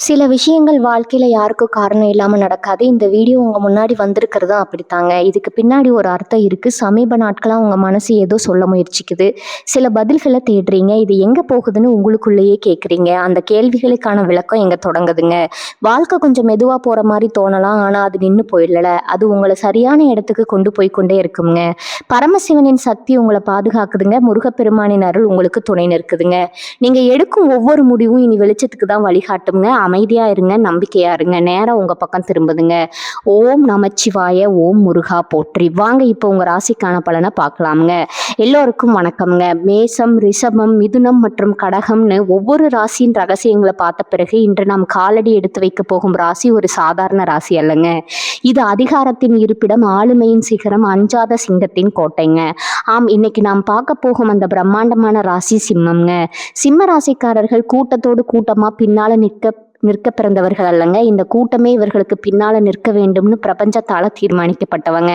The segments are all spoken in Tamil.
சில விஷயங்கள் வாழ்க்கையில யாருக்கும் காரணம் இல்லாம நடக்காது. இந்த வீடியோ உங்க முன்னாடி வந்திருக்கிறதும் அப்படித்தாங்க. இதுக்கு பின்னாடி ஒரு அர்த்தம் இருக்கு. சமீப நாட்களா உங்க மனசு ஏதோ சொல்ல முயற்சிக்குது. சில பதில்கள தேடுறீங்க. இது எங்க போகுதுன்னு உங்களுக்குள்ளேயே கேட்குறீங்க. அந்த கேள்விகளுக்கான விளக்கம் எங்க தொடங்குதுங்க. வாழ்க்கை கொஞ்சம் மெதுவா போற மாரி தோணலாம். ஆனா அது நின்னு போயிடல. அது உங்கள சரியான இடத்துக்கு கொண்டு போய் கொண்டே இருக்குங்க. பரமசிவனின் சக்தி உங்கள பாதுகாக்குதுங்க. முருகப்பெருமானின் அருள் உங்களுக்கு துணை நிற்குதுங்க. நீங்க எடுக்கும் ஒவ்வொரு முடிவும் இனி வெளிச்சத்துக்கு தான் வழிகாட்டுங்க. அமைதியா இருங்க, நம்பிக்கையா இருங்க. நேரா உங்க பக்கம் திரும்புதுங்க. ஓம் நமச்சிவாய, ஓம் முருகா போற்றி. வாங்க இப்போ உங்க ராசிக்கான பலனை பார்க்கலாமுங்க. எல்லோருக்கும் வணக்கம்ங்க. மேசம், ரிஷபம், மிதுனம் மற்றும் கடகம்னு ஒவ்வொரு ராசியின் ரகசியங்களை பார்த்த பிறகு இன்று நாம் காலடி எடுத்து வைக்க போகும் ராசி ஒரு சாதாரண ராசி அல்லங்க. இது அதிகாரத்தின் இருப்பிடம், ஆளுமையின் சிகரம், அஞ்சாத சிங்கத்தின் கோட்டைங்க. ஆம், இன்னைக்கு நாம் பார்க்க போகும் அந்த பிரம்மாண்டமான ராசி சிம்மம்ங்க. சிம்ம ராசிக்காரர்கள் கூட்டத்தோடு கூட்டமா பின்னால நிற்க பிறந்தவர்கள் அல்லங்க. இந்த கூட்டமே இவர்களுக்கு பின்னால நிற்க வேண்டும்னு பிரபஞ்சத்தால தீர்மானிக்கப்பட்டவங்க.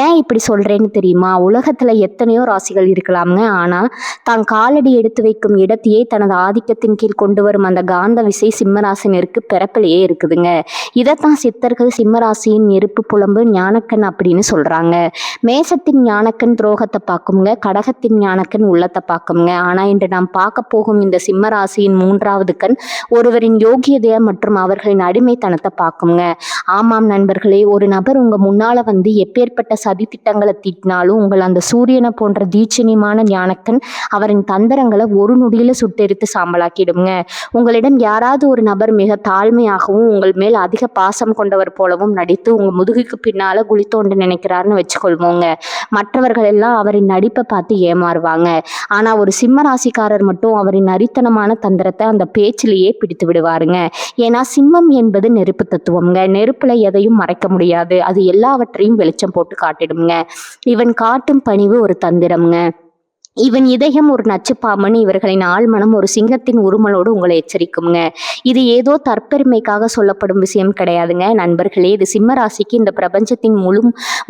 ஏன் இப்படி சொல்றேன்னு தெரியுமா? உலகத்துல எத்தனையோ ராசிகள் இருக்கலாம்ங்க. ஆனா தான் காலடி எடுத்து வைக்கும் இடத்தையே தனது ஆதிக்கத்தின் கீழ் கொண்டு வரும் அந்த காந்த விசை சிம்மராசினருக்கு பிறப்பிலேயே இருக்குதுங்க. இதைத்தான் சித்தர்கள் சிம்மராசியின் நெருப்பு புலம்பு ஞானக்கண் அப்படின்னு சொல்றாங்க. மேசத்தின் ஞானக்கண் துரோகத்தை பார்க்குங்க, கடகத்தின் ஞானக்கண் உள்ளத்தை பார்க்குங்க. ஆனா இன்று நாம் பார்க்க போகும் இந்த சிம்மராசியின் மூன்றாவது கண் ஒருவரின் யோகியதைய மற்றும் அவர்களின் அடிமைத்தனத்தை பார்க்குங்க. ஆமாம் நண்பர்களே, ஒரு நபர் உங்க முன்னால வந்து எப்பேற்பட்ட சதி திட்டங்களை தீட்டினாலும் உங்கள் அந்த சூரியனை போன்ற தீட்சணியமான ஞானக்கண் அவரின் தந்திரங்களை ஒரு நொடியில சுட்டெரித்து சாம்பலாக்கிடுங்க. உங்களிடம் யாராவது ஒரு நபர் மிக தாழ்மையாகவும் உங்கள் மேல் அதிக பாசம் கொண்டவர் போலவும் நடித்து உங்க முதுகுக்கு பின்னால குழி தோண்ட நினைக்கிறாருன்னு வச்சுக்கொள்வோங்க. மற்றவர்கள் எல்லாம் அவரின் நடிப்பை பார்த்து ஏமாறுவாங்க. ஆனா ஒரு சிம்ம ராசிக்காரர் மட்டும் அவரின் நரித்தனமான தந்திரத்தை அந்த பேச்சிலேயே பிடித்து விடுவாருங்க. ஏன்னா சிம்மம் என்பது நெருப்பு தத்துவம்ங்க. நெருப்புல எதையும் மறைக்க முடியாது. அது எல்லாவற்றையும் வெளிச்சம் போட்டு காட்டிடுங்க. இவன் காட்டும் பணிவு ஒரு தந்திரம்ங்க. இவன் இதயம் ஒரு நச்சுப்பாம்பன். இவர்களின் ஆழ்மனம் ஒரு சிங்கத்தின் உருமலோடு உங்களை எச்சரிக்குங்க. இது ஏதோ தற்பெருமைக்காக சொல்லப்படும் விஷயம் கிடையாதுங்க நண்பர்களே. இது சிம்ம ராசிக்கு இந்த பிரபஞ்சத்தின்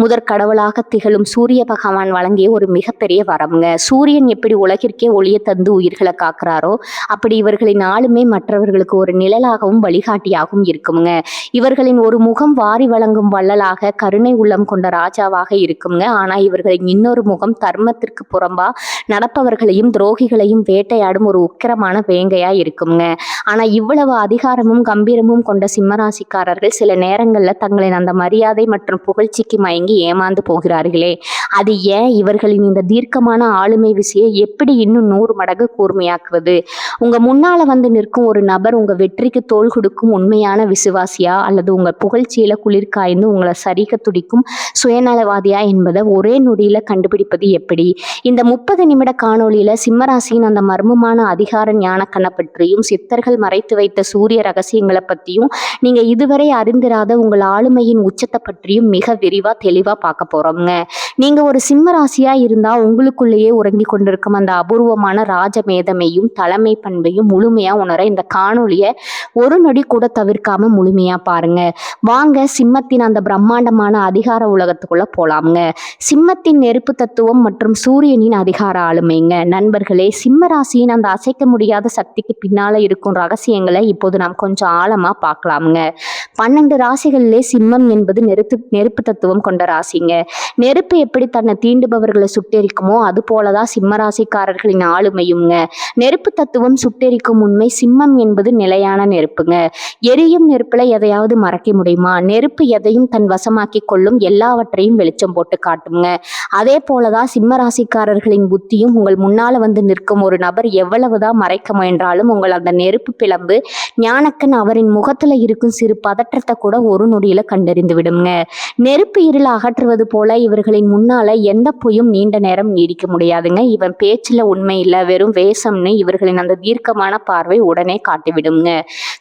முதற் கடவுளாக திகழும் சூரிய பகவான் வழங்கிய ஒரு மிகப்பெரிய வரம்ங்க. சூரியன் எப்படி உலகிற்கே ஒளிய தந்து உயிர்களை காக்குறாரோ அப்படி இவர்களின் ஆளுமை மற்றவர்களுக்கு ஒரு நிழலாகவும் வழிகாட்டியாகவும் இருக்குங்க. இவர்களின் ஒரு முகம் வாரி வழங்கும் வள்ளலாக கருணை உள்ளம் கொண்ட ராஜாவாக இருக்குங்க. ஆனா இவர்களின் இன்னொரு முகம் தர்மத்திற்கு புறம்பா நடப்பவர்களையும் துரோகிகளையும் வேட்டையாடும் ஒரு உக்கிரமான வேங்கையா இருக்குங்க. ஆனா இவ்வளவு அதிகாரமும் கம்பீரமும் கொண்ட சிம்மராசிக்காரர்கள் சில நேரங்கள்ல தங்களின் அந்த மரியாதை மற்றும் புகழ்ச்சிக்கு மயங்கி ஏமாந்து போகிறார்களே, அது ஏன்? இவர்களின் இந்த தீர்க்கமான ஆளுமை விசையை எப்படி இன்னும் 100 மடங்கு கூர்மையாக்குவது? உங்க முன்னால வந்து நிற்கும் ஒரு நபர் உங்க வெற்றிக்கு தோள் கொடுக்கும் உண்மையான விசுவாசியா அல்லது உங்க புகழ்ச்சியில குளிர் காய்ந்து உங்களை சரிக்க துடிக்கும் சுயநலவாதியா என்பதை ஒரே நொடியில கண்டுபிடிப்பது எப்படி? இந்த 30 நிமிட காணொளியில சிம்மராசியின் அந்த மர்மமான அதிகார ஞானக்கண்ணை பற்றியும் சித்தர்கள் மறைத்து வைத்த சூரிய ரகசியங்களை பற்றியும் நீங்க இதுவரை அறிந்திராத உங்கள் ஆளுமையின் உச்சத்தை பற்றியும் மிக விரிவா தெளிவா பார்க்க போறோம்ங்க. நீங்க ஒரு சிம்மராசியா இருந்தா உங்களுக்குள்ளேயே உறங்கி கொண்டிருக்கும் அந்த அபூர்வமான ராஜ மேதமையும் தலைமை பண்பையும் முழுமையா உணர இந்த காணொளியை ஒரு நொடி கூட தவிர்க்காம முழுமையா பாருங்க. வாங்க சிம்மத்தின் அந்த பிரம்மாண்டமான அதிகார உலகத்துக்குள்ள போலாம்ங்க. சிம்மத்தின் நெருப்பு தத்துவம் மற்றும் சூரியனின் அதிகார ஆளுமைங்க. நண்பர்களே, சிம்ம ராசியின் அந்த அசைக்க முடியாத சக்திக்கு பின்னால இருக்கும் ரகசியங்களை இப்போது நாம் கொஞ்சம் ஆழமா பார்க்கலாம்ங்க. 12 ராசிகளிலே சிம்மம் என்பது நெருப்பு தத்துவம் கொண்ட ராசிங்க. நெருப்பு எப்படி தன்னை தீண்டுபவர்களை சுட்டெரிக்குமோ அது போலதான் சிம்ம ராசிக்காரர்களின் ஆளுமையுங்க. நெருப்பு தத்துவம் சுட்டெரிக்கும் உண்மை. சிம்மம் என்பது நிலையான நெருப்புங்க. எரியும் நெருப்புல எதையாவது மறைக்க முடியுமா? நெருப்பு எதையும் தன் வசமாக்கி கொள்ளும், எல்லாவற்றையும் வெளிச்சம் போட்டு காட்டுங்க. அதே போலதான் சிம்ம ராசிக்காரர்களின் புத்தியும். உங்கள் முன்னால வந்து நிற்கும் ஒரு நபர் எவ்வளவுதான் மறைக்க முயன்றாலும் உங்கள் அந்த நெருப்பு பிளம்பு ஞானக்கண் அவரின் முகத்துல இருக்கும் சிறு பதற்றத்தை கூட ஒரு நொடியில கண்டறிந்து விடுங்க. நெருப்பு இருள அகற்றுவது போல இவர்களின் முன்னால எந்த பொய்யும் நீண்ட நேரம் நீடிக்க முடியாதுங்க. இவன் பேச்சுல உண்மை இல்ல, வெறும் வேஷம்னு இவர்களின் அந்த தீர்க்கமான பார்வை உடனே காட்டிவிடுங்க.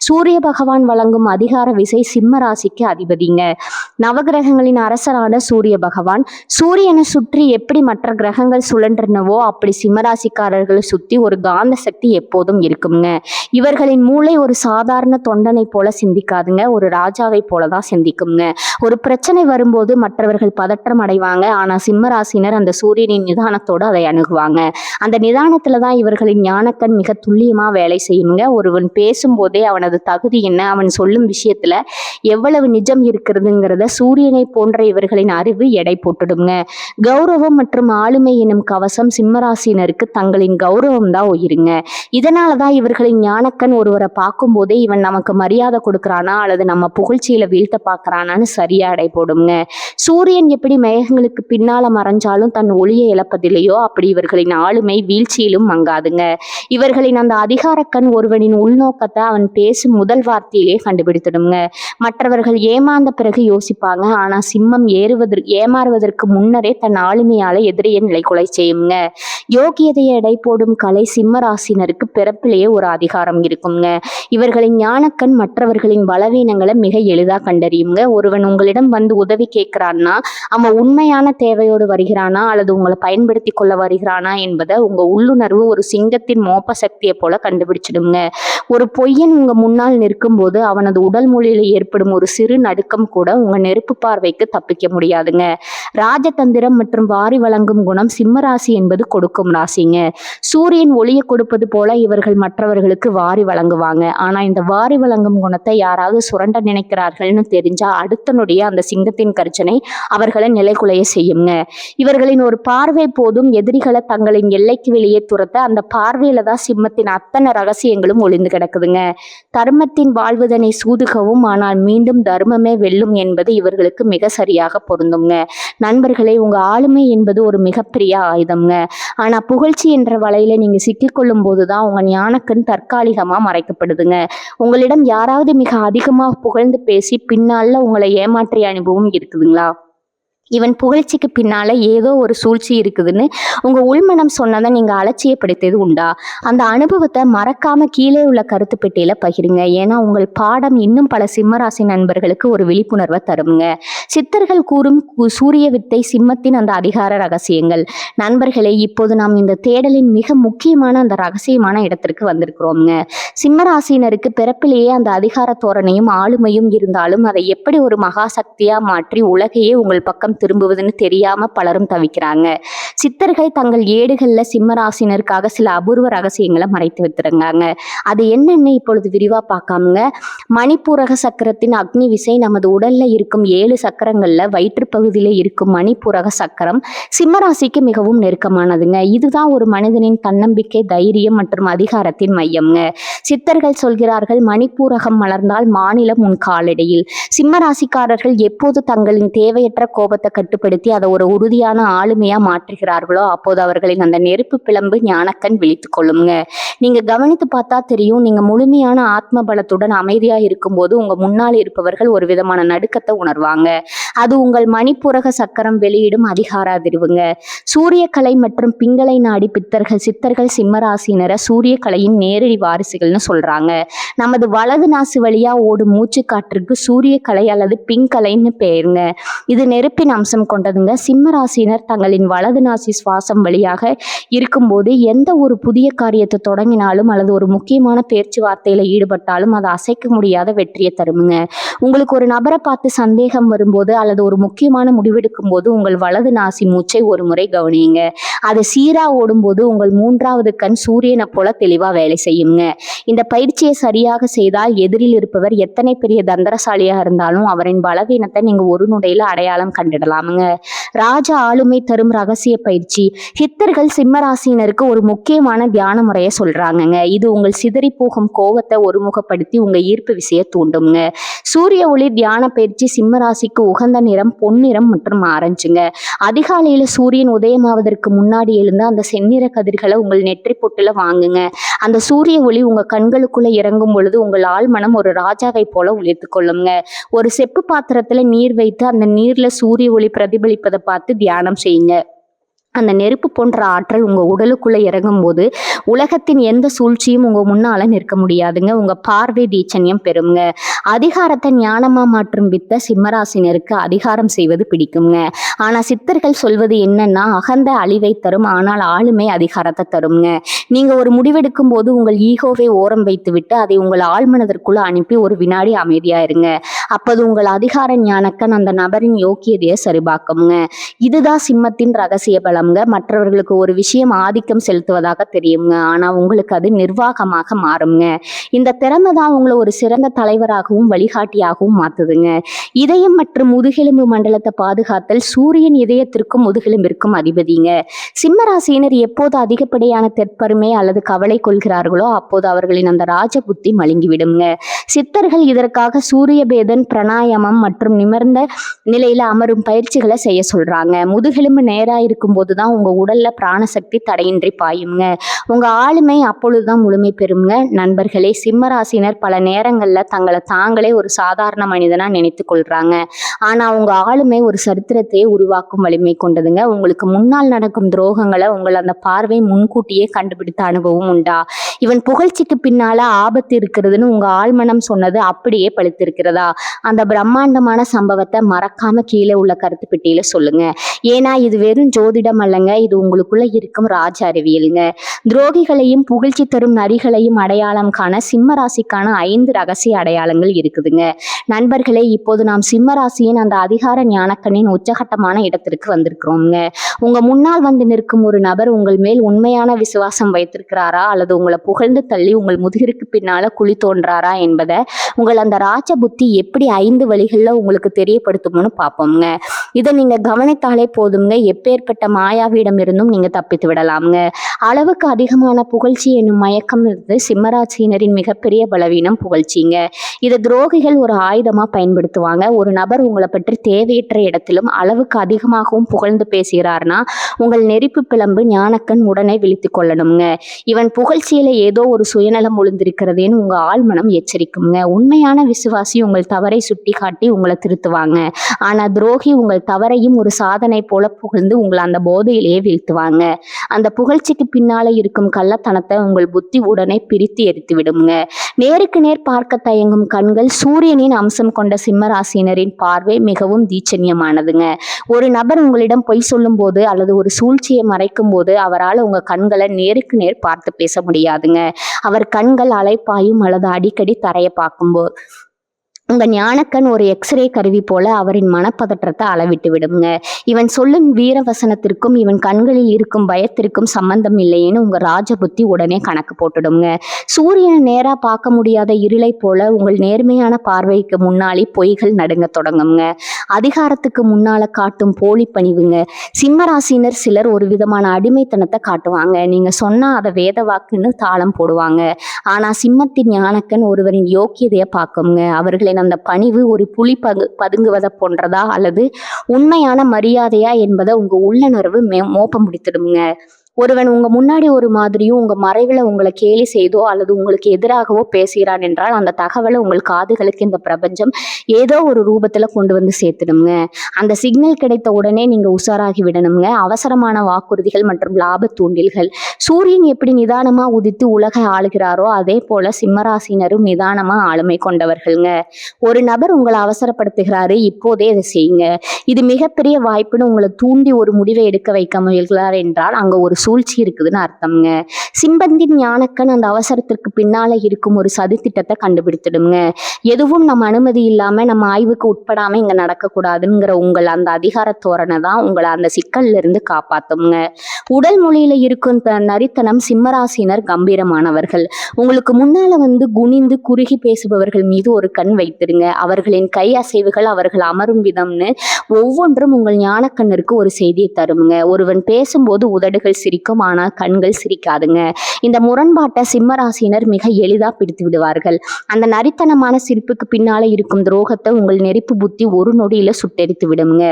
சூரிய பகவான் வழங்கும் அதிகார விசை சிம்ம ராசிக்கு அதிபதிங்க. நவகிரகங்களின் அரசரான சூரிய பகவான். சூரியனை சுற்றி எப்படி மற்ற கிரகங்கள் சுழன்றனவோ அப்படி சிம்மராசிக்காரர்களை சுற்றி ஒரு காந்த சக்தி எப்போதும் இருக்குங்க. இவர்களின் மூளை ஒரு சாதாரண தொண்டனை போல சிந்திக்காதுங்க. ஒரு ராஜாவை போலதான் சிந்திக்குங்க. ஒரு பிரச்சனை வரும்போது மற்றவர்கள் பதற்றம் அடைவாங்க. ஆனா சிம்மராசினர் அந்த சூரியனின் நிதானத்தோடு அதை அணுகுவாங்க. அந்த நிதானத்துலதான் இவர்களின் ஞானக்கண் மிக துல்லியமா வேலை செய்யுங்க. ஒருவன் பேசும்போதே அவனது தகுதி என்ன, அவன் சொல்லும் விஷயத்துல எவ்வளவு நிஜம் இருக்கிறதுங்கிறத சூரியனை போன்ற இவர்களின் அறிவு எடை போட்டுடுங்க. கௌரவம் மற்றும் ஆளுமை எனும் கவசம் சிம்மராசினருக்கு தங்களின் கௌரவம் தான் உயிருங்க. இதனாலதான் இவர்களின் ஞானக்கண் ஒருவரை பார்க்கும் போதே இவன் நமக்கு மரியாதை கொடுக்கறானா அல்லது நம்ம புகழ்ச்சியில வீழ்த்த பார்க்கறானான்னு சரியா எடை போடுங்க. சூரியன் எப்படி மேகங்களுக்கு பின்னால மறைஞ்சாலும் தன் ஒளியை இழப்பதில்லையோ அப்படி இவர்களின் ஆளுமை வீழ்ச்சியிலும் மங்காதுங்க. இவர்களின் அந்த அதிகார கண் ஒருவனின் உள்நோக்கத்தை அவன் பேசும் முதல் வார்த்தையிலே கண்டுபிடித்திடுங்க. மற்றவர்கள் ஏமாந்த பிறகு யோசிப்பாங்க. ஆனா சிம்மம் ஏமாறுவதற்கு முன்னரே தன் ஆளுமையால எதிரியை நிலைக்குலை செய்யுங்க. யோகியதையை எடை போடும் கலை சிம்ம ராசினருக்கு பிறப்பிலேயே ஒரு அதிகாரம் இருக்குங்க. இவர்களின் ஞானக்கண் மற்றவர்களின் பலவீனங்களை மிக எளிதா கண்டறியுங்க. ஒருவன் உங்களிடம் வந்து உதவி கேட்கிறான்னா அவன் உண்மையான தேவையோடு வருகிறானா அல்லது உங்களை பயன்படுத்தி கொள்ள வருகிறானா என்பதை உங்க உள்ளுணர்வு ஒரு சிங்கத்தின் மோப்ப சக்தியை போல கண்டுபிடிச்சிடுங்க. ஒரு பொய்யன் உங்க முன்னால் நிற்கும் போது அவனது உடல் மொழியில ஏற்படும் ஒரு சிறு நடுக்கம் கூட உங்க நெருப்பு பார்வைக்கு தப்பிக்க முடியாதுங்க. ராஜதந்திரம் மற்றும் வாரி வழங்கும் குணம் சிம்மராசி என்பது கொடுக்கும் ராசிங்க. சூரியன் ஒளியை கொடுப்பது போல இவர்கள் மற்றவர்களுக்கு வாரி வழங்குவாங்க. ஆனா இந்த வாரி வழங்கும் குணத்தை யாராவது சுரண்ட நினைக்கிறார்கள்னு தெரிஞ்சா அடுத்த நொடியே அந்த சிங்கத்தின் கர்ஜனை அவர்களை நிலைக்குலைய செய்யுங்க. இவர்களின் ஒரு பார்வை போதும் எதிரிகளை தங்களின் எல்லைக்கு வெளியே துரத்த. அந்த பார்வையில தான் சிம்மத்தின் அத்தனை ரகசியங்களும் ஒளிந்து கிடக்குதுங்க. தர்மத்தின் வாழ்வதனை சூதுகவும் ஆனால் மீண்டும் தர்மமே வெல்லும் என்பது இவர்களுக்கு மிக சரியாக பொருந்துங்க. நண்பர்களே, உங்க ஆளுமை என்பது ஒரு மிகப்பெரிய ஆயுதம்ங்க. ஆனா புகழ்ச்சி என்ற வலையில நீங்க சிக்கிக்கொள்ளும் போதுதான் உங்க ஞானக்கண் தற்காலிகமா மறைக்கப்படுதுங்க. உங்களிடம் யாராவது மிக அதிகமா புகழ்ந்து பேசி பின்னால உங்களை ஏமாற்றிய அனுபவம் இருக்குதுங்களா? இவன் புகழ்ச்சிக்கு பின்னால ஏதோ ஒரு சூழ்ச்சி இருக்குதுன்னு உங்க உள்மனம் சொன்னதை நீங்க அலட்சியப்படுத்தியது உண்டா? அந்த அனுபவத்தை மறக்காம கீழே உள்ள கருத்து பெட்டியில பகிருங்க. ஏன்னா உங்கள் பாடம் இன்னும் பல சிம்மராசி நண்பர்களுக்கு ஒரு விழிப்புணர்வை தருங்க. சித்தர்கள் கூறும் சூரிய வித்தை சிம்மத்தின் அந்த அதிகார ரகசியங்கள். நண்பர்களே, இப்போது நாம் இந்த தேடலின் மிக முக்கியமான அந்த ரகசியமான இடத்திற்கு வந்திருக்கிறோம்ங்க. சிம்மராசினருக்கு பிறப்பிலேயே அந்த அதிகார தோரணையும் ஆளுமையும் இருந்தாலும் அதை எப்படி ஒரு மகா சக்தியா மாற்றி உலகையே உங்கள் பக்கம் திரும்புவதுன்னு தெரியாம பலரும் தவிக்கிறாங்க. சித்தர்கள் தங்கள் ஏடுகள்ல சிம்மராசினருக்காக சில அபூர்வ ரகசியங்களை மறைத்து வைத்திருக்காங்க. அது என்னன்னு இப்பொழுது விரிவா பார்க்காமங்க. மணிப்பூரக சக்கரத்தின் அக்னி விசை நமது உடல்ல இருக்கும் 7 சக்கரங்கள்ல வயிற்று பகுதியில இருக்கும் மணிப்பூரக சக்கரம் சிம்மராசிக்கு மிகவும் நெருக்கமானதுங்க. இதுதான் ஒரு மனிதனின் தன்னம்பிக்கை, தைரியம் மற்றும் அதிகாரத்தின் மையம்ங்க. சித்தர்கள் சொல்கிறார்கள், மணிப்பூரகம் மலர்ந்தால் மாநிலம் உன் காலடியில். சிம்மராசிக்காரர்கள் எப்போது தங்களின் தேவையற்ற கோபத்தை கட்டுப்படுத்தி அதை ஒரு உறுதியான ஆளுமையா மாற்றுகிறார்களோ அப்போது அவர்களின் அந்த நெருப்பு பிளம்பு ஞானக்கண் விழித்துக் கொள்ளுங்க. நீங்க கவனித்து பார்த்தா தெரியும், நீங்க முழுமையான ஆத்ம பலத்துடன் அமைதியா இருக்கும்போது உங்க முன்னால் இருப்பவர்கள் ஒரு விதமான நடுக்கத்தை உணர்வாங்க. அது உங்கள் மணிப்புரக சக்கரம் வெளியிடும் அதிகார அதிர்வுங்க. சூரியக்கலை மற்றும் பிங்களை நாடி சித்தர்கள் சிம்மராசினரை சூரியக்கலையின் நேரடி வாரிசுகள்னு சொல்றாங்க. நமது வலது நாசு வழியா ஓடும் மூச்சு காற்றுக்கு சூரியக்கலை அல்லது பிங்கலைன்னு பெயருங்க. இது நெருப்பின் அம்சம் கொண்டதுங்க. சிம்மராசினர் தங்களின் வலது நாசி சுவாசம் வழியாக இருக்கும்போது எந்த ஒரு புதிய காரியத்தை தொடங்கினாலும் அல்லது ஒரு முக்கியமான பேச்சுவார்த்தையில ஈடுபட்டாலும் அதை அசைக்க முடியாத வெற்றியை தருமுங்க. உங்களுக்கு ஒரு நபரை பார்த்து சந்தேகம் வரும்போது அல்லது ஒரு முக்கியமான முடிவெடுக்கும் போது உங்கள் வலது நாசி மூச்சை ஒரு முறை கவனியுங்க. அது சீரா ஓடும்போது உங்கள் 3வது கண் சூரியனை போல தெளிவா வேலை செய்யுங்க. இந்த பயிற்சியை சரியாக செய்தால் எதிரில் இருப்பவர் எத்தனை பெரிய தந்திரசாலியா இருந்தாலும் அவரின் பலவீனத்தை நீங்க ஒரு நொடியில அடையாளம் கண்டிடலாமுங்க. ராஜ ஆளுமை தரும் ரகசிய பயிற்சி. சித்தர்கள் சிம்மராசினருக்கு ஒரு முக்கியமான தியான முறையை சொல்றாங்கங்க. இது உங்கள் சிதறி போகும் கோபத்தை ஒருமுகப்படுத்தி உங்க ஈர்ப்பு விசையை தூண்டுங்க. சூரிய ஒளி தியான பயிற்சி சிம்மராசிக்கு உகந்த நிறம் பொன்னிறம் மற்றும் ஆரஞ்சுங்க. அதிகாலையில சூரியன் உதயமாவதற்கு முன்னாடி எழுந்து அந்த செந்நிற கதிர்களை உங்கள் நெற்றி பொட்டுல வாங்குங்க. அந்த சூரிய ஒளி உங்க கண்களுக்குள்ள இறங்கும் பொழுது உங்கள் ஆழ்மனம் ஒரு ராஜாவை போல உழைத்து கொள்ளுங்க. ஒரு செப்பு பாத்திரத்துல நீர் வைத்து அந்த நீர்ல சூரிய ஒளி பிரதிபலிப்பதை பார்த்து தியானம் செய்யுங்க. அந்த நெருப்பு போன்ற ஆற்றல் உங்க உடலுக்குள்ள இறங்கும் போது உலகத்தின் எந்த சூழ்ச்சியும் உங்க முன்னால நிற்க முடியாதுங்க. உங்க பார்வை தீட்சண்யம் பெறுங்க. அதிகாரத்தை ஞானமா மாற்றும் வித்த சிம்மராசினருக்கு அதிகாரம் செய்வது பிடிக்குங்க. ஆனா சித்தர்கள் சொல்வது என்னன்னா, அகந்த அழிவை தரும், ஆனால் ஆளுமை அதிகாரத்தை தருங்க. நீங்க ஒரு முடிவெடுக்கும் போது உங்கள் ஈகோவை ஓரம் வைத்து விட்டு அதை உங்கள் ஆழ்மனதற்குள்ள அனுப்பி ஒரு வினாடி அமைதியா இருங்க. அப்போது உங்கள் அதிகார ஞானக்கண் அந்த நபரின் யோக்கியதையை சரிபார்க்குங்க. இதுதான் சிம்மத்தின் ரகசிய பலம்ங்க. மற்றவர்களுக்கு ஒரு விஷயம் ஆதிக்கம் செலுத்துவதாக தெரியுங்க, ஆனா உங்களுக்கு அது நிர்வாகமாக மாறுங்க. இந்த திறமை தான் உங்களை ஒரு சிறந்த தலைவராகவும் வழிகாட்டியாகவும் மாத்துதுங்க. இதயம் மற்றும் முதுகெலும்பு மண்டலத்தை பாதுகாத்தல் சூரியன் இதயத்திற்கும் முதுகெலும்பிற்கும் அதிபதிங்க. சிம்மராசியினர் எப்போது அதிகப்படியான தெற்பருமை அல்லது கவலை கொள்கிறார்களோ அப்போது அவர்களின் அந்த ராஜ புத்தி மழுங்கிவிடுங்க. சித்தர்கள் இதற்காக சூரிய பேதன், பிராணாயாமம் மற்றும் நிமிர்ந்த நிலையில அமரும் பயிற்சிகளை செய்ய சொல்றாங்க. முதுகெலும்பு நேரா இருக்கும் போதுதான் உங்க உடல்ல பிராணசக்தி தடையின்றி பாயுங்க. உங்க ஆளுமை அப்பொழுதுதான் முழுமை பெறுங்க. நண்பர்களே, சிம்மராசினர் பல நேரங்கள்ல தங்களை தாங்களே ஒரு சாதாரண மனிதனா நினைத்து கொள்றாங்க. ஆனா உங்க ஆளுமை ஒரு சரித்திரத்தையே உருவாக்கும் வலிமை கொண்டதுங்க. உங்களுக்கு முன்னால் நடக்கும் துரோகங்களை உங்கள் அந்த பார்வை முன்கூட்டியே கண்டுபிடித்த அனுபவம் உண்டா? இவன் புகழ்ச்சிக்கு பின்னால ஆபத்து இருக்கிறதுன்னு உங்க ஆழ்மனம் சொன்னது அப்படியே பழித்திருக்கிறதா? அந்த பிரம்மாண்டமான சம்பவத்தை மறக்காம கீழே உள்ள கருத்து பெட்டியில சொல்லுங்க. ஏன்னா இது வெறும் ஜோதிடம் அல்லங்க, இது உங்களுக்குள்ள இருக்கும் ராஜ அறிவியலுங்க. துரோகிகளையும் புகழ்ச்சி தரும் நரிகளையும் அடையாளம் காண சிம்ம ராசிக்கான 5 ரகசிய அடையாளங்கள் இருக்குதுங்க. நண்பர்களே, இப்போது நாம் சிம்ம ராசியின் அந்த அதிகார ஞானக்கண்ணின் உச்சகட்டமான இடத்திற்கு வந்திருக்கிறோங்க. உங்க முன்னால் வந்து நிற்கும் ஒரு நபர் உங்கள் மேல் உண்மையான விசுவாசம் வைத்திருக்கிறாரா அல்லது உங்களை புகழ்ந்து தள்ளி உங்கள் முதுகிற்கு பின்னால குழி தோன்றாரா என்பதை உங்கள் அந்த ராஜ புத்தி எப்படி 5 வழிகளில் உங்களுக்கு தெரியப்படுத்தும்னு பார்ப்போம்ங்க. இதை நீங்க கவனித்தாலே போதுங்க, எப்பேற்பட்ட மாயாவிடம் இருந்தும் நீங்க தப்பித்து விடலாம்ங்க. அளவுக்கு அதிகமான புகழ்ச்சி என்னும் மயக்கம் இருந்து சிம்மராசியினரின் மிகப்பெரிய பலவீனம் புகழ்ச்சிங்க. இதை துரோகிகள் ஒரு ஆயுதமா பயன்படுத்துவாங்க. ஒரு நபர் உங்களை பற்றி தேவையற்ற இடத்திலும் அளவுக்கு அதிகமாகவும் புகழ்ந்து பேசுகிறார்னா உங்கள் நெருப்பு பிளம்பு ஞானக்கண் உடனே விழித்து கொள்ளணுங்க. இவன் புகழ்ச்சியில ஏதோ ஒரு சுயநலம் ஒளிந்திருக்கிறதேன்னு உங்க ஆழ்மனம் எச்சரிக்குங்க. உண்மையான விசுவாசி உங்கள் தவறை சுட்டி காட்டி உங்களை திருத்துவாங்க. ஆனா துரோகி உங்கள் தவறையும் ஒரு சாதனை போல புகழ்ந்து உங்களை அந்த போதையிலேயே வீழ்த்துவாங்க. அந்த புகழ்ச்சிக்கு பின்னால இருக்கும் கள்ளத்தனத்தை உங்கள் புத்தி உடனே பிரித்து எரித்து விடுங்க. நேருக்கு நேர் பார்க்க தயங்கும் கண்கள். சூரியனின் அம்சம் கொண்ட சிம்மராசினரின் பார்வை மிகவும் தீட்சண்யமானதுங்க. ஒரு நபர் உங்களிடம் பொய் சொல்லும் போது அல்லது ஒரு சூழ்ச்சியை மறைக்கும் போது அவரால் உங்க கண்களை நேருக்கு நேர் பார்த்து பேச முடியாதுங்க. அவர் கண்கள் அலைப்பாயும் அல்லது அடிக்கடி தரையை பார்க்கும்போது உங்க ஞானக்கண் ஒரு எக்ஸ்ரே கருவி போல அவரின் மனப்பதற்றத்தை அளவிட்டு விடுங்க. இவன் சொல்லும் வீரவசனத்திற்கும் இவன் கண்களில் இருக்கும் பயத்திற்கும் சம்பந்தம் இல்லைன்னு உங்க ராஜபுத்தி உடனே கணக்கு போட்டுடுங்க. சூரியனை நேரா பார்க்க முடியாத இருளை போல உங்கள் நேர்மையான பார்வைக்கு முன்னாடி பொய்கள் நடுங்க தொடங்குங்க. அதிகாரத்துக்கு முன்னால காட்டும் போலி பணிவுங்க. சிம்மராசினர் சிலர் ஒரு விதமான அடிமைத்தனத்தை காட்டுவாங்க. நீங்க சொன்னா அதை வேத வாக்குன்னு தாளம் போடுவாங்க. ஆனா சிம்மத்தின் ஞானக்கண் ஒருவரின் யோக்கியதையை பார்க்குங்க. அவர்களின் அந்த பணிவு ஒரு புலி பதுங்குவதை போன்றதா அல்லது உண்மையான மரியாதையா என்பதை உங்க உள்ளுணர்வு மோப்பம் பிடித்திடுங்க. ஒருவன் உங்க முன்னாடி ஒரு மாதிரியும் உங்க மறைவில் உங்களை கேலி செய்தோ அல்லது உங்களுக்கு எதிராகவோ பேசுகிறான் என்றால் அந்த தகவலை உங்கள் காதுகளுக்கு இந்த பிரபஞ்சம் ஏதோ ஒரு ரூபத்துல கொண்டு வந்து சேர்த்துடுங்க. அந்த சிக்னல் கிடைத்த உடனே நீங்க உஷாராகி விடணுங்க. அவசரமான வாக்குறுதிகள் மற்றும் லாப தூண்டில்கள். சூரியன் எப்படி நிதானமா உதித்து உலகை ஆளுகிறாரோ அதே போல சிம்மராசினரும் நிதானமா ஆளுமை கொண்டவர்கள்ங்க. ஒரு நபர் உங்களை அவசரப்படுத்துகிறாரு, இப்போதே அதை செய்யுங்க, இது மிகப்பெரிய வாய்ப்புன்னு உங்களை தூண்டி ஒரு முடிவை எடுக்க வைக்க முயல்கிறார் என்றால் அங்க ஒரு சூழ்ச்சி இருக்குதுன்னு அர்த்தம்ங்க. சிம்பந்தின் ஞானக்கண் அந்த அவசரத்திற்கு பின்னால இருக்கும் ஒரு சதி திட்டத்தை கண்டுபிடித்துடுங்க. எதுவும் நம்ம அனுமதி இல்லாம நம்ம ஆய்வுக்கு உட்படாம இங்க நடக்கக்கூடாதுங்கிற உங்கள் அந்த அதிகார தோரணை தான் உங்களை அந்த சிக்கல்ல இருந்து காப்பாத்துங்க. உடல் மொழியில இருக்கும் நரித்தனம். சிம்மராசினர் கம்பீரமானவர்கள். உங்களுக்கு முன்னால வந்து குனிந்து குறுகி பேசுபவர்கள் மீது ஒரு கண் வைத்திருங்க. அவர்களின் கை அசைவுகள், அவர்கள் அமரும் விதம்னு ஒவ்வொன்றும் உங்கள் ஞானக்கண்ணிற்கு ஒரு செய்தியை தருங்க. ஒருவன் பேசும்போது உதடுகள் சிரிக்கும், ஆனால் கண்கள் சிரிக்காதுங்க. இந்த முரண்பாட்டை சிம்மராசினர் மிக எளிதா பிடித்து விடுவார்கள். அந்த நரித்தனமான சிரிப்புக்கு பின்னால இருக்கும் துரோகத்தை உங்கள் நெருப்பு புத்தி ஒரு நொடியில சுட்டெரித்து விடுங்க.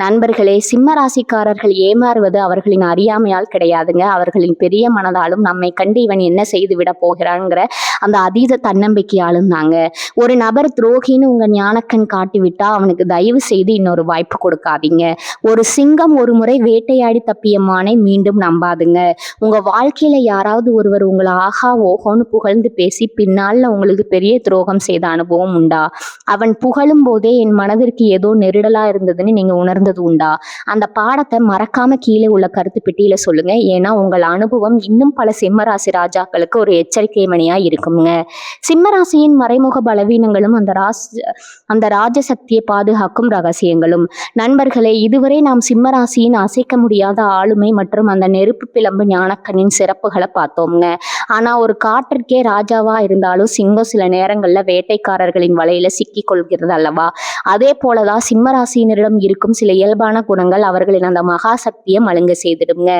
நண்பர்களே, சிம்மராசிக்காரர்கள் ஏமாறுவது அவர்களின் அறியாமையால் கிடையாதுங்க, அவர்களின் பெரிய மனதாலும் நம்மை கண்டு இவன் என்ன செய்து விட போகிறான்ங்கிற அந்த அதீத தன்னம்பிக்கையாலும் தாங்க. ஒரு நபர் துரோகின்னு உங்க ஞானக்கண் காட்டிவிட்டா அவனுக்கு தயவு செய்து இன்னொரு வாய்ப்பு வாய்ப்பு கொடுக்காதீங்க. ஒரு சிங்கம் ஒரு முறை வேட்டையாடி தப்பிய மானை மீண்டும் நம்பாதுங்க. உங்க வாழ்க்கையில யாராவது ஒருவர் உங்களை ஆஹா ஓஹோன்னு புகழ்ந்து பேசி பின்னால உங்களுக்கு பெரிய துரோகம் செய்த அனுபவம் உண்டா? அவன் புகழும் போதே என் மனதிற்கு ஏதோ நெருடலா இருந்ததுன்னு நீங்க உணர்ந்தது உண்டா? அந்த பாடத்தை மறக்காம கீழே உள்ள கருத்து பெட்டியில சொல்லுங்க. ஏன்னா உங்கள் அனுபவம் இன்னும் பல சிம்மராசி ராஜாக்களுக்கு ஒரு எச்சரிக்கை மணியா இருக்குங்க. சிம்மராசியின் மறைமுக பலவீனங்களும் அந்த ராஜசக்தியை பாதுகாக்கும் ரகசியங்களும். நண்பர்களே, இதுவரை நாம் சிம்மராசியின் அசைக்க முடியாத ஆளுமை மற்றும் அந்த நெருப்பு பிளம்பு ஞானக்கண்ணின் சிறப்புகளை பார்த்தோம்ங்க. ஆனா ஒரு காற்றிற்கே ராஜாவா இருந்தாலும் சிங்கம் சில நேரங்கள்ல வேட்டைக்காரர்களின் வலையில சிக்கி கொள்கிறது அல்லவா? அதே போலதான் சிம்மராசியினரிடம் இருக்கும் சில இயல்பான குணங்கள் அவர்களின் அந்த மகா சக்தியை மழுங்க செய்திடுங்க.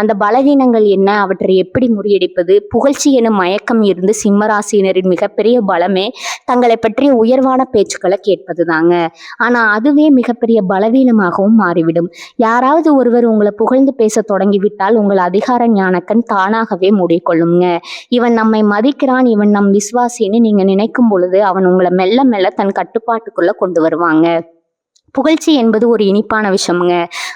அந்த பலவீனங்கள் என்ன, அவற்றை எப்படி முறியடிப்பது? புகழ்ச்சி எனும் மயக்கம் இருந்து சிம்மராசியினரின் மிகப்பெரிய பலமே தங்களை பற்றிய உயர்வான பேச்சுக்களை கேட்பது தாங்க. ஆனா அதுவே மிகப்பெரிய பலவீனமாகவும் மாறிவிடும். யாராவது ஒருவர் உங்களை புகழ்ந்து பேச தொடங்கிவிட்டால் உங்கள் அதிகார ஞானக்கண் தானாகவே மூடிக்கொள்ளுங்க. இவன் நம்மை மதிக்கிறான், இவன் நம் விசுவாசின்னு நீங்க நினைக்கும் பொழுது அவன் உங்களை மெல்ல மெல்ல தன் கட்டுப்பாட்டுக்குள்ள கொண்டு வருவாங்க. புகழ்ச்சி என்பது ஒரு இனிப்பான விஷயமுங்க.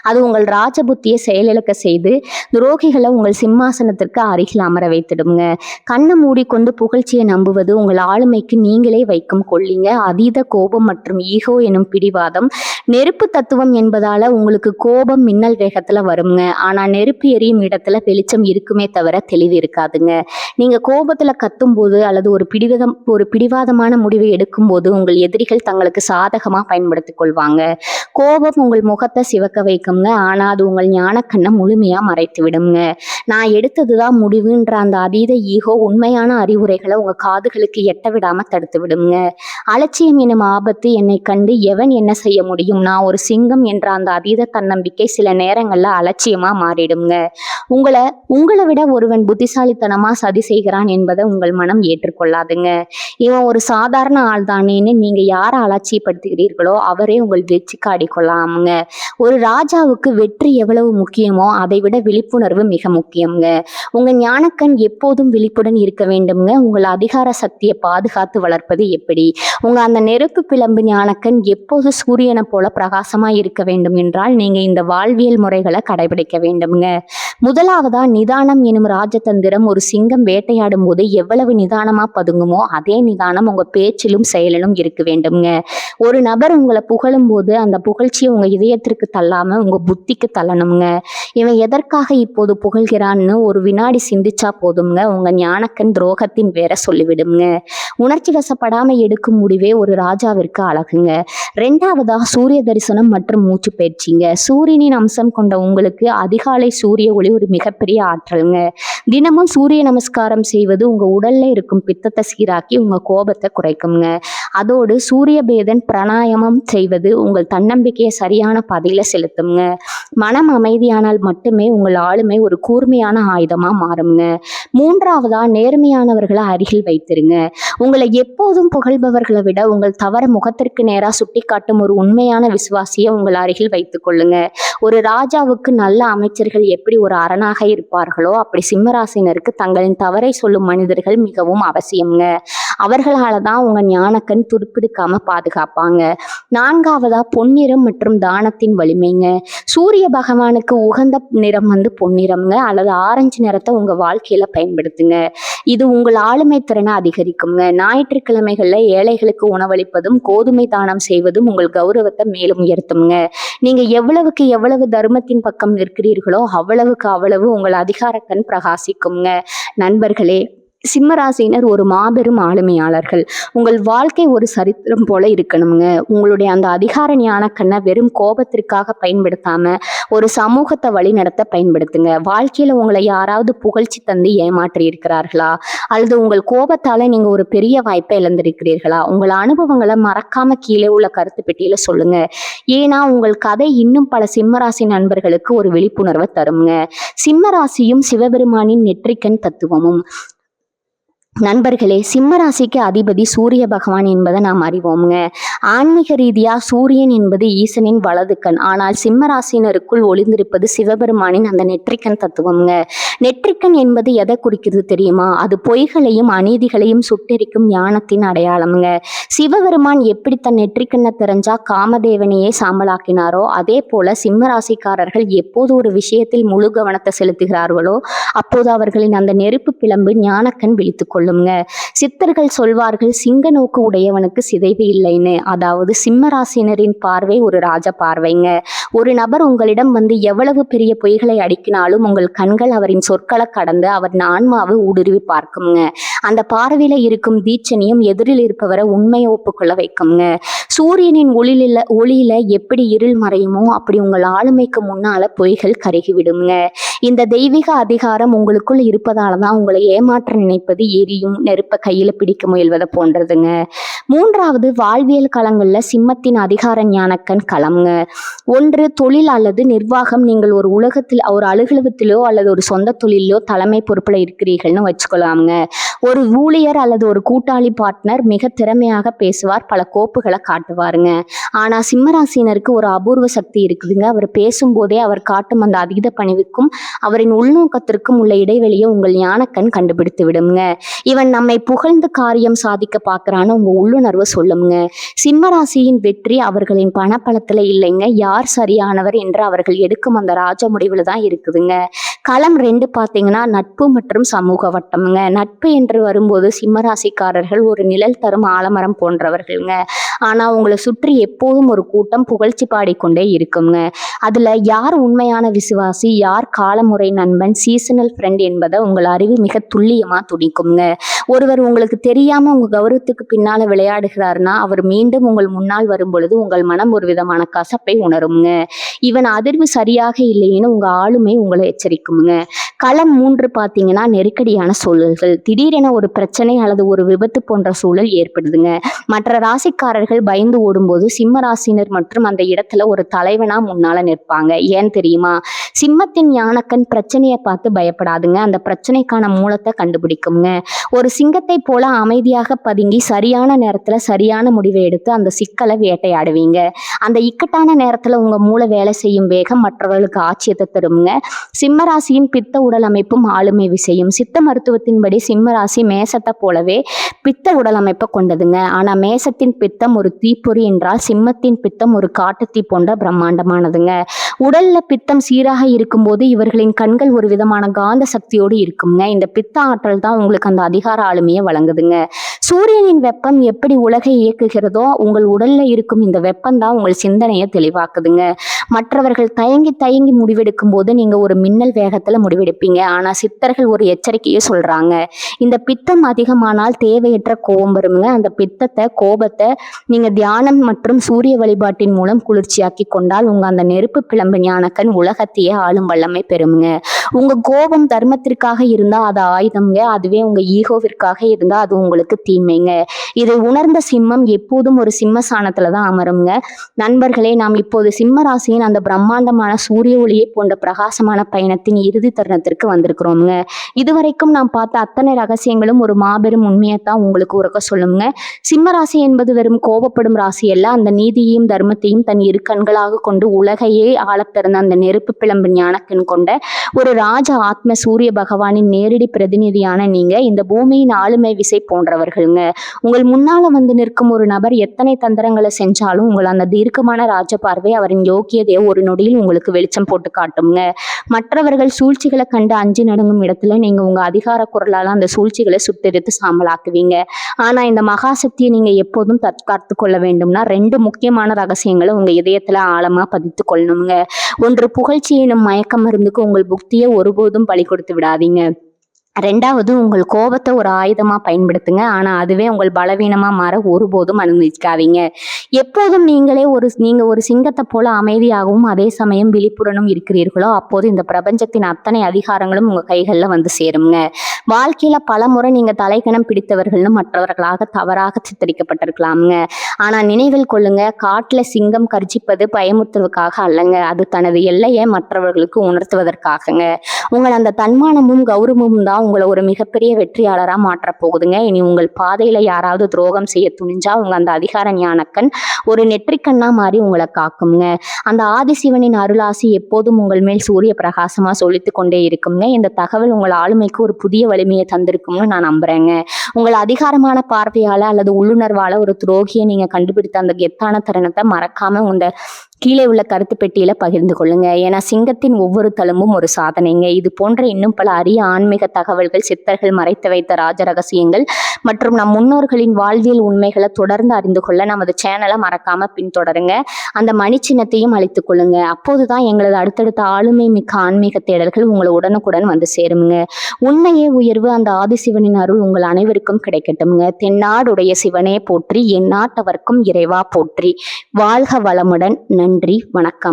அது உங்கள் ராஜபுத்தியை செயலிழக்க செய்து துரோகிகளை உங்கள் சிம்மாசனத்திற்கு அருகில் அமர வைத்திடுங்க. கண்ணை மூடிக்கொண்டு புகழ்ச்சியை நம்புவது உங்கள் ஆளுமைக்கு நீங்களே வைக்கும் கொள்ளிங்க. அதீத கோபம் மற்றும் ஈகோ எனும் பிடிவாதம். நெருப்பு தத்துவம் என்பதால உங்களுக்கு கோபம் மின்னல் வேகத்துல வருங்க. ஆனா நெருப்பு எரியும் இடத்துல வெளிச்சம் இருக்குமே தவிர தெளிவு இருக்காதுங்க. நீங்க கோபத்துல கத்தும் போது அல்லது ஒரு பிடிவாதமான முடிவை எடுக்கும் போது உங்கள் எதிரிகள் தங்களுக்கு சாதகமா பயன்படுத்திக் கொள்வாங்க. கோபம் உங்கள் முகத்தை சிவக்க வைக்குங்க. ஆனா அது உங்கள் ஞானக்கண்ணை முழுமையா மறைத்து விடுங்க. நான் எடுத்ததுதான் முடிவுன்ற அந்த அதீத ஈகோ உண்மையான அறிவுரைகளை உங்க காதுகளுக்கு எட்ட விடாம தடுத்து விடுங்க. அலட்சியம் எனும் ஆபத்து. என்னை கண்டு எவன் என்ன செய்ய முடியும், நான் ஒரு சிங்கம் என்ற அந்த அதீத தன்னம்பிக்கை சில நேரங்கள்ல அலட்சியமா மாறிடுங்க. உங்களை விட ஒருவன் புத்திசாலித்தனமா சதி செய்கிறான் என்பதை உங்கள் மனம் ஏற்றுக்கொள்ளாதுங்க. இவன் ஒரு சாதாரண ஆள் தானேன்னு நீங்க யாரை அலட்சியப்படுத்துகிறீர்களோ அவரே உங்கள் வெற்றிக்கு ஆடிக்கொள்ளாமுங்க. ஒரு ராஜாவுக்கு வெற்றி எவ்வளவு முக்கியமோ அதை விட விழிப்புணர்வு மிக முக்கியம்ங்க. உங்க ஞானக்கண் எப்போதும் விழிப்புடன் இருக்க வேண்டும்ங்க. உங்கள் அதிகார சக்தியை பாதுகாத்து வளர்ப்பது எப்படி? உங்க அந்த நெருப்பு பிளம்பு ஞானக்கண் எப்போது சூரியனை போல பிரகாசமா இருக்க வேண்டும் என்றால் நீங்க இந்த வாழ்வியல் முறைகளை கடைபிடிக்க வேண்டும்ங்க. முதலாவதா நிதானம் எனும் ராஜதந்திரம். ஒரு சிங்கம் வேட்டையாடும் போது எவ்வளவு நிதானமா பதுங்குமோ அதே நிதானம் உங்க பேச்சிலும் செயலிலும் இருக்க வேண்டும்ங்க. ஒரு நபர் உங்களை புகழும் போது அந்த புகழ்ச்சியை உங்க இதயத்திற்கு தள்ளாம உங்க புத்திக்கு தள்ளணுங்க. இவன் எதற்காக இப்போது புகழ்கிறான்னு ஒரு வினாடி சிந்திச்சா போதுங்க. உங்க ஞானக்கண் துரோகத்தின் வேற சொல்லிவிடுங்க. உணர்ச்சி வசப்படாம எடுக்கும் முடிவே ஒரு ராஜாவிற்கு அழகுங்க. ரெண்டாவதா சூரிய தரிசனம் மற்றும் மூச்சு பயிற்சிங்க. சூரியனின் அம்சம் கொண்ட உங்களுக்கு அதிகாலை சூரிய ஒளி ஒரு மிகப்பெரிய ஆற்றலுங்க. தினமும் சூரிய நமஸ்காரம் செய்வது உங்க உடல்ல இருக்கும் பித்தத்தை சீராக்கி உங்க கோபத்தை குறைக்குங்க. அதோடு சூரிய பேதன் பிராணாயாமம் செய்வது உங்கள் தன்னம்பிக்கையை சரியான பாதையில செலுத்துங்க. மனம் அமைதியானால் மட்டுமே உங்கள் ஆளுமை ஒரு கூர்மையான ஆயுதமா மாறுங்க. மூன்றாவதா நேர்மையானவர்களை அருகில் வைத்திருங்க. உங்களை எப்போதும் புகழ்பவர்களை விட உங்கள் தவற முகத்திற்கு நேரா சுட்டி காட்டும் ஒரு உண்மையான விசுவாசியை உங்கள் அருகில் வைத்துக் கொள்ளுங்க. ஒரு ராஜாவுக்கு நல்ல அமைச்சர்கள் எப்படி ஒரு அரணாக இருப்பார்களோ அப்படி சிம்மராசினருக்கு தங்களின் தவறை சொல்லும் மனிதர்கள் மிகவும் அவசியம்ங்க. அவர்களால தான் உங்க ஞானக்கண் துருப்பிடிக்காம பாதுகாப்பாங்க. நான்காவதா பொன்னிறம் மற்றும் தானத்தின் வலிமைங்க. சூரிய பகவானுக்கு உகந்த நிறம் பொன்னிறம்ங்க அல்லது ஆரஞ்சு நிறத்தை உங்க வாழ்க்கையில பயன்படுத்துங்க. இது உங்கள் ஆளுமை திறனை அதிகரிக்குங்க. ஞாயிற்றுக்கிழமைகள்ல ஏழைகளுக்கு உணவளிப்பதும் கோதுமை தானம் செய்வதும் உங்கள் கௌரவத்தை மேலும் உயர்த்துங்க. நீங்க எவ்வளவுக்கு எவ்வளவு தர்மத்தின் பக்கம் நிற்கிறீர்களோ அவ்வளவுக்கு அவ்வளவு உங்கள் அதிகாரக்கண் பிரகாசிக்குங்க. நண்பர்களே, சிம்மராசினர் ஒரு மாபெரும் ஆளுமையாளர்கள். உங்கள் வாழ்க்கை ஒரு சரித்திரம் போல இருக்கணுங்க. உங்களுடைய அந்த அதிகார ஞானக்கண்ணை வெறும் கோபத்திற்காக பயன்படுத்தாம ஒரு சமூகத்தை வழி நடத்த பயன்படுத்துங்க. வாழ்க்கையில உங்களை யாராவது புகழ்ச்சி தந்து ஏமாற்றி இருக்கிறார்களா? அல்லது உங்கள் கோபத்தால நீங்க ஒரு பெரிய வாய்ப்பை இழந்திருக்கிறீர்களா? உங்கள் அனுபவங்களை மறக்காம கீழே உள்ள கருத்து பெட்டியில சொல்லுங்க. ஏன்னா உங்கள் கதை இன்னும் பல சிம்மராசி நண்பர்களுக்கு ஒரு விழிப்புணர்வை தருங்க. சிம்மராசியும் சிவபெருமானின் நெற்றிக்கண் தத்துவமும். நண்பர்களே, சிம்மராசிக்கு அதிபதி சூரிய பகவான் என்பதை நாம் அறிவோம்ங்க. ஆன்மீக ரீதியா சூரியன் என்பது ஈசனின் வலது கண். ஆனால் சிம்ம ராசினருக்குள் ஒளிந்திருப்பது சிவபெருமானின் அந்த நெற்றிக்கண் தத்துவம்ங்க. நெற்றிக்கண் என்பது எதை குறிக்கிறது தெரியுமா? அது பொய்களையும் அநீதிகளையும் சுட்டெரிக்கும் ஞானத்தின் அடையாளம்ங்க. சிவபெருமான் எப்படி தன் நெற்றிக்கண்ணை தெரிஞ்சா காமதேவனையே சாம்பலாக்கினாரோ, அதே போல சிம்ம ராசிக்காரர்கள் எப்போது ஒரு விஷயத்தில் முழு கவனத்தை செலுத்துகிறார்களோ அப்போது அவர்களின் அந்த நெருப்பு பிளம்பு ஞானக்கண் விழித்துக் கொள்ளுங்க. சித்தர்கள் சொல்வார்கள், சிங்க நோக்கு உடையவனுக்கு சிதைவு இல்லைன்னு. அதாவது சிம்ம ராசினரின் பார்வை ஒரு ராஜ பார்வைங்க. ஒரு நபர் உங்களிடம் வந்து எவ்வளவு பெரிய பொய்களை அடிக்கினாலும் உங்கள் கண்கள் அவரின் சொற்களை கடந்து அவர் ஆன்மாவை ஊடுருவி பார்க்குங்க. அந்த பார்வையில இருக்கும் தீட்சணியும் எதிரில் இருப்பவரை உண்மையை ஒப்புக்கொள்ள வைக்குங்க. சூரியனின் ஒளியில எப்படி இருள் மறையுமோ அப்படி உங்கள் ஆளுமைக்கு முன்னால பொய்கள் கருகிவிடுங்க. இந்த தெய்வீக அதிகாரம் உங்களுக்குள் இருப்பதால தான் உங்களை ஏமாற்ற நினைப்பது எரியும் நெருப்ப கையில பிடிக்க முயல்வதை போன்றதுங்க. மூன்றாவது, வாழ்வியல் களங்கள்ல சிம்மத்தின் அதிகார ஞானக்கண் களம்ங்க. ஒன்று, தொழில் அல்லது நிர்வாகம். நீங்கள் ஒரு அலுவலகத்திலோ அல்லது ஒரு சொந்த தொழிலோ தலைமை பொறுப்புல இருக்கிறீர்கள்னு வச்சுக்கலாமுங்க. ஒரு ஊழியர் அல்லது ஒரு கூட்டாளி பார்ட்னர் மிக திறமையாக பேசுவார், பல கோப்புகளை காட்டுவாருங்க. ஆனா சிம்மராசினருக்கு ஒரு அபூர்வ சக்தி இருக்குதுங்க. அவர் பேசும்போதே அவர் காட்டும் அந்த அதீத பணிவுக்கும் அவரின் உள்நோக்கத்திற்கும் உள்ள இடைவெளியை உங்கள் ஞானக்கண் கண்டுபிடித்து விடுங்க. இவன் நம்மை புகழ்ந்து காரியம் சாதிக்க பார்க்கறான்னு உங்க உள்ளுணர்வு சொல்லுங்க. சிம்மராசியின் வெற்றி அவர்களின் பணப்பலத்துல இல்லைங்க, யார் சரியானவர் என்று அவர்கள் எடுக்கும் அந்த ராஜ முடிவுல தான் இருக்குதுங்க. களம் 2 பார்த்தீங்கன்னா நட்பு மற்றும் சமூக வட்டம்ங்க. நட்பு என்று வரும்போது சிம்மராசிக்காரர்கள் ஒரு நிழல் தரும் ஆலமரம் போன்றவர்கள்ங்க. ஆனா உங்களை சுற்றி எப்போதும் ஒரு கூட்டம் புகழ்ச்சி பாடிக்கொண்டே இருக்குங்க. அதுல யார் உண்மையான விசுவாசி, யார் காலமுறை நண்பன், சீசனல் ஃப்ரெண்ட் என்பதை உங்கள் அறிவு மிக துல்லியமா துடிக்குங்க. ஒருவர் உங்களுக்கு தெரியாம உங்க கௌரவத்துக்கு பின்னால விளையாடுகிறாருன்னா அவர் மீண்டும் உங்கள் முன்னால் வரும் பொழுது உங்கள் மனம் ஒரு விதமான கசப்பை உணருங்க. இவன் அதிர்வு சரியாக இல்லைன்னு உங்க ஆளுமை உங்களை எச்சரிக்குங்க. களம் 3 பார்த்தீங்கன்னா நெருக்கடியான சூழல்கள். திடீரென ஒரு பிரச்சனை அல்லது ஒரு விபத்து போன்ற சூழல் ஏற்படுதுங்க. மற்ற ராசிக்காரர்கள் பயந்து ஓடும்போது சிம்ம ராசினர் மற்றும் அந்த இடத்துல ஒரு தலைவனா முன்னால நிற்பாங்க. ஏன் தெரியுமா? சிம்மத்தின் ஞானக்கண் பிரச்சனையை பார்த்து பயப்படாதுங்க, அந்த பிரச்சனைக்கான மூலத்தை கண்டுபிடிக்குங்க. ஒரு சிங்கத்தை போல அமைதியாக பதுங்கி சரியான நேரத்துல சரியான முடிவை எடுத்து அந்த சிக்கலை வேட்டையாடுவீங்க. அந்த இக்கட்டான நேரத்துல உங்க மூளை வேலை செய்யும் வேகம் மற்றவர்களுக்கு ஆச்சரியத்தை தருங்க. சிம்மராசியின் பித்த உடல் அமைப்பும் ஆளுமை விசையும். சித்த மருத்துவத்தின்படி சிம்மராசி மேசத்தை போலவே பித்த உடல் அமைப்பை கொண்டதுங்க. ஆனா மேசத்தின் பித்தம் ஒரு தீப்பொறி என்றால் சிம்மத்தின் பித்தம் ஒரு காட்டுத்தீ போன்ற பிரம்மாண்டமானதுங்க. உடல்ல பித்தம் சீராக இருக்கும்போது இவர்களின் கண்கள் ஒரு விதமான காந்த சக்தியோடு இருக்குங்க. இந்த பித்த ஆற்றல் தான் உங்களுக்கு அந்த அதிகார ஆளுமையை வழங்குதுங்க. சூரியனின் வெப்பம் எப்படி உலகை இயக்குகிறதோ உங்கள் உடல்ல இருக்கும் இந்த வெப்பம் தான் உங்கள் சிந்தனையை தெளிவாக்குதுங்க. மற்றவர்கள் தயங்கி தயங்கி முடிவெடுக்கும் போது நீங்க ஒரு மின்னல் வேகத்துல முடிவெடுப்பீங்க. ஆனா சித்தர்கள் ஒரு எச்சரிக்கையை சொல்றாங்க. இந்த பித்தம் அதிகமானால் தேவையற்ற கோபம் வருங்க. அந்த கோபத்தை நீங்க தியானம் மற்றும் சூரிய வழிபாட்டின் மூலம் குளிர்ச்சியாக்கி கொண்டால் உங்க அந்த நெருப்பு பிளம்பு ஞானக்கண் உலகத்தையே ஆளும் வல்லமை பெறுங்க. உங்க கோபம் தர்மத்திற்காக இருந்தா அது ஆயுதம்ங்க, அதுவே உங்க ஈகோவிற்காக இருந்தா அது உங்களுக்கு தீமைங்க. இதை உணர்ந்த சிம்மம் எப்போதும் ஒரு சிம்மசானத்துல தான் அமருங்க. நண்பர்களே, நாம் இப்போது சிம்ம ராசியின் அந்த பிரம்மாண்டமான சூரிய ஒளியை போன்ற பிரகாசமான பயணத்தின் இறுதி தருணத்திற்கு வந்திருக்கிறோம்ங்க. இதுவரைக்கும் நாம் பார்த்த அத்தனை ரகசியங்களும் ஒரு மாபெரும் உண்மையைத்தான் உங்களுக்கு உறக்க சொல்லுங்க. சிம்ம ராசி என்பது வெறும் கோபப்படும் ராசி அல்ல. அந்த நீதியையும் தர்மத்தையும் தன் இரு கண்களாக கொண்டு உலகையே ஆளப்பிறந்த அந்த நெருப்பு பிளம்பு ஞானக்கண் கொண்ட ஒரு ராஜ ஆத்ம சூரிய பகவானின் நேரடி பிரதிநிதியான நீங்க இந்த பூமியின் ஆளுமை விசை போன்றவர்கள்ங்க. உங்கள் முன்னால வந்து நிற்கும் ஒரு நபர் எத்தனை தந்திரங்களை செஞ்சாலும் உங்கள் அந்த தீர்க்கமான ராஜ பார்வை அவரின் யோக்கியதையை ஒரு நொடியில் உங்களுக்கு வெளிச்சம் போட்டு காட்டுங்க. மற்றவர்கள் சூழ்ச்சிகளை கண்டு அஞ்சு நடுங்கும் இடத்துல நீங்க உங்க அதிகார குரலால அந்த சூழ்ச்சிகளை சுட்டெரித்து சாம்பலாக்குவீங்க. ஆனா இந்த மகாசக்தியை நீங்க எப்போதும் தற்காத்து கொள்ள வேண்டும்னா 2 முக்கியமான ரகசியங்களை உங்க இதயத்துல ஆழமா பதித்து கொள்ளணுங்க. ஒன்று, புகழ்ச்சி எனும் மயக்க மருந்துக்கு உங்கள் புக்தியை ஒருபோதும் பலி கொடுத்து விடாதீங்க. 2வது, உங்கள் கோபத்தை ஒரு ஆயுதமா பயன்படுத்துங்க. ஆனா அதுவே உங்கள் பலவீனமா மாற ஒருபோதும் அனுமதிக்காதீங்க. எப்போதும் நீங்க ஒரு சிங்கத்தை போல அமைதியாகவும் அதே சமயம் விழிப்புடனும் இருக்கிறீர்களோ அப்போது இந்த பிரபஞ்சத்தின் அத்தனை அதிகாரங்களும் உங்க கைகள்ல வந்து சேருங்க. வாழ்க்கையில பல முறை நீங்க தலைக்கணம் பிடித்தவர்கள்னு மற்றவர்களாக தவறாக சித்தரிக்கப்பட்டிருக்கலாமுங்க. ஆனா நினைவில் கொள்ளுங்க, காட்டுல சிங்கம் கர்ஜிப்பது பயமுறுத்துவதற்காக அல்லங்க, அது தனது எல்லையை மற்றவர்களுக்கு உணர்த்துவதற்காகங்க. உங்கள் அந்த தன்மானமும் கௌரவமும் தான் உங்களை ஒரு மிகப்பெரிய வெற்றியாளரா மாற்றப் போகுதுங்க. இனி உங்கள் பாதையில யாராவது துரோகம் செய்ய துணிஞ்சா உங்க அந்த அதிகார ஞானக்கண் ஒரு நெற்றிக்கண்ணா மாறி உங்களை காக்குங்க. அந்த ஆதிசிவனின் அருளாசி எப்போதும் உங்கள் மேல் சூரிய பிரகாசமா சொலித்துக் கொண்டே இருக்குங்க. இந்த தகவல் உங்கள் ஆளுமைக்கு ஒரு புதிய வலிமையை தந்திருக்கும்னு நான் நம்புறேங்க. உங்கள் அதிகாரமான பார்வையால அல்லது உள்ளுணர்வால ஒரு துரோகியை நீங்க கண்டுபிடித்த அந்த கெத்தான தருணத்தை மறக்காம இந்த கீழே உள்ள கருத்து பெட்டியில பகிர்ந்து கொள்ளுங்க. ஏன்னா சிங்கத்தின் ஒவ்வொரு தழும்பும் ஒரு சாதனைங்க. இது போன்ற இன்னும் பல அரிய ஆன்மீக தகவல்கள், சித்தர்கள் மறைத்து வைத்த ராஜ ரகசியங்கள் மற்றும் நம் முன்னோர்களின் வாழ்வியல் உண்மைகளை தொடர்ந்து அறிந்து கொள்ள நமது சேனலை மறக்காம பின்தொடருங்க. அந்த மணி சின்னத்தையும் அழித்துக் கொள்ளுங்க. அப்போதுதான் எங்களது அடுத்தடுத்த ஆளுமை மிக்க ஆன்மீக தேடல்கள் உங்களை உடனுக்குடன் வந்து சேருங்க. உண்மையே உயர்வு. அந்த ஆதிசிவனின் அருள் உங்கள் அனைவருக்கும் கிடைக்கட்டும்ங்க. தென்னாடுடைய சிவனே போற்றி, எந்நாட்டவர்க்கும் இறைவா போற்றி. வாழ்க வளமுடன். நன்றி, வணக்கம்.